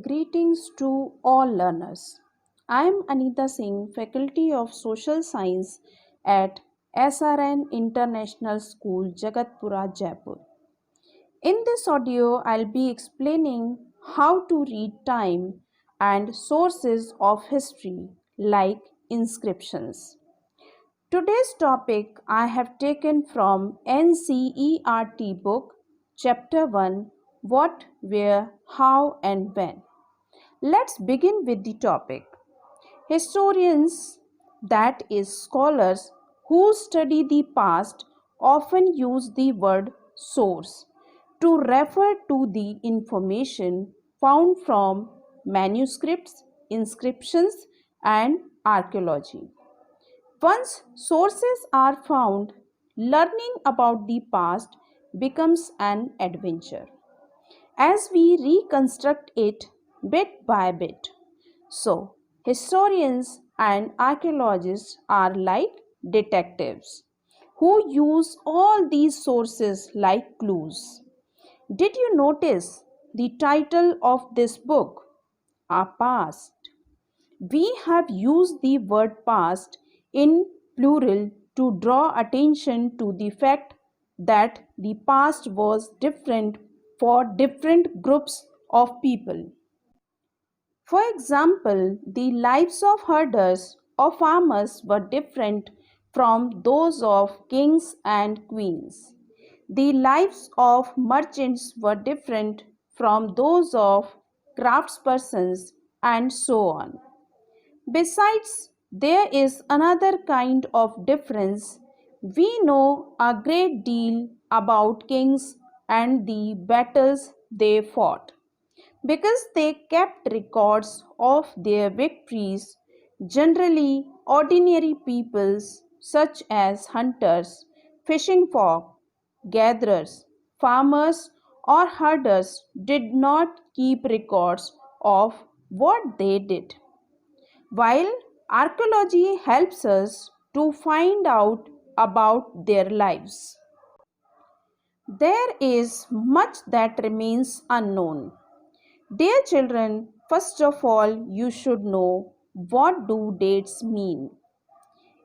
Greetings to all learners. I am Anita Singh, Faculty of Social Science at SRN International School, Jagatpura, Jaipur. In this audio, I'll be explaining how to read time and sources of history like inscriptions. Today's topic I have taken from NCERT book, Chapter 1, What, Where, How and When. Let's begin with the topic. Historians, that is, scholars who study the past, often use the word source to refer to the information found from manuscripts, inscriptions, and archaeology. Once sources are found, learning about the past becomes an adventure as we reconstruct it bit by bit. So, historians and archaeologists are like detectives who use all these sources like clues. Did you notice the title of this book? Our Past. We have used the word past in plural to draw attention to the fact that the past was different for different groups of people. For example, the lives of herders or farmers were different from those of kings and queens. The lives of merchants were different from those of craftspersons, and so on. Besides, there is another kind of difference. We know a great deal about kings and the battles they fought because they kept records of their victories. Generally, ordinary peoples such as hunters, fishing folk, gatherers, farmers, or herders did not keep records of what they did. While archaeology helps us to find out about their lives, there is much that remains unknown. Dear children, first of all, you should know what do dates mean.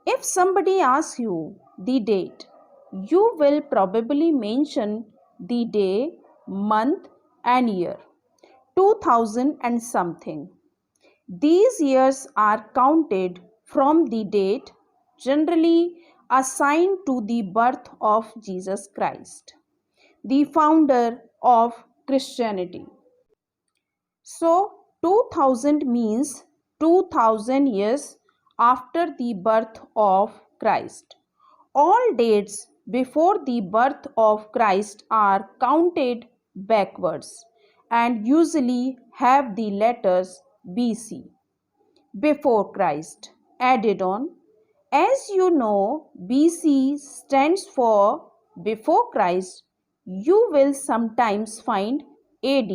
If somebody asks you the date, you will probably mention the day, month, and year, 2000 and something. These years are counted from the date generally assigned to the birth of Jesus Christ, the founder of Christianity. So 2000 means 2000 years after the birth of Christ. All dates before the birth of Christ are counted backwards and usually have the letters BC, before Christ, added on. As you know, BC stands for before Christ. You will sometimes find AD,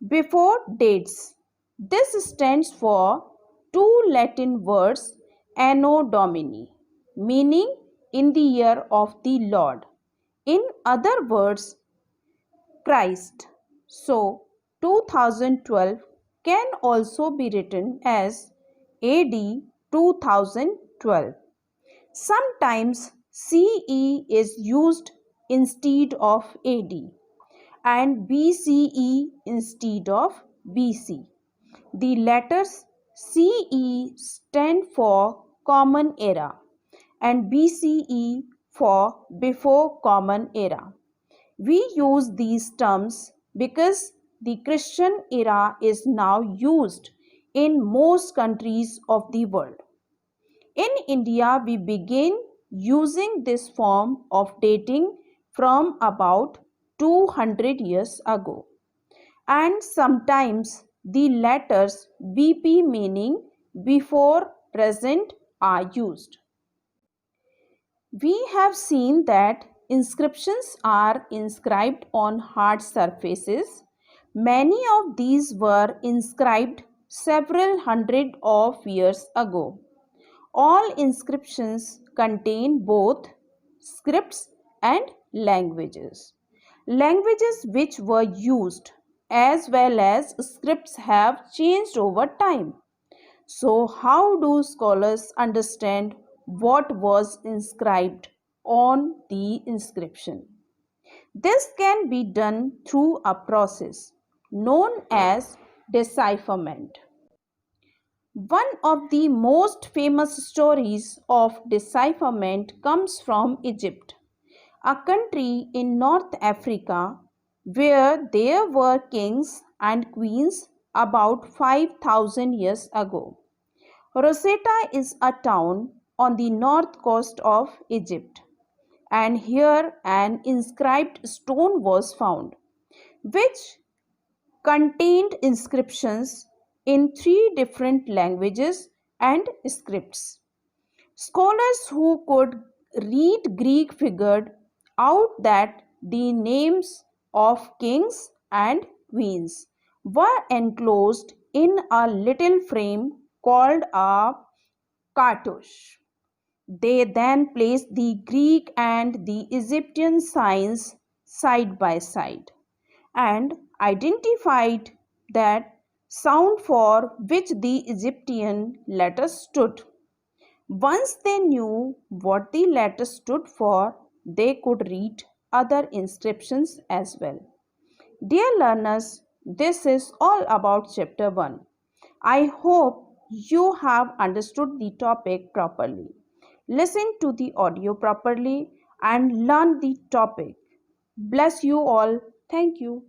before dates. This stands for two Latin words Anno Domini, meaning in the year of the Lord. In other words, Christ. So 2012 can also be written as AD 2012. Sometimes CE is used instead of AD and BCE instead of BC. The letters CE stand for Common Era and BCE for Before Common Era. We use these terms because the Christian era is now used in most countries of the world. In India, we began using this form of dating from about 200 years ago, and sometimes the letters BP meaning before present are used. We have seen that inscriptions are inscribed on hard surfaces. Many of these were inscribed several hundred of years ago. All inscriptions contain both scripts and languages. Languages which were used as well as scripts have changed over time. So, how do scholars understand what was inscribed on the inscription? This can be done through a process known as decipherment. One of the most famous stories of decipherment comes from Egypt, a country in North Africa where there were kings and queens about 5,000 years ago. Rosetta is a town on the north coast of Egypt, and here an inscribed stone was found, which contained inscriptions in three different languages and scripts. Scholars who could read Greek figured out that the names of kings and queens were enclosed in a little frame called a cartouche. They then placed the Greek and the Egyptian signs side by side and identified that sound for which the Egyptian letters stood. Once they knew what the letters stood for, they could read other inscriptions as well. Dear learners, this is all about chapter 1. I hope you have understood the topic properly. Listen to the audio properly and learn the topic. Bless you all. Thank you.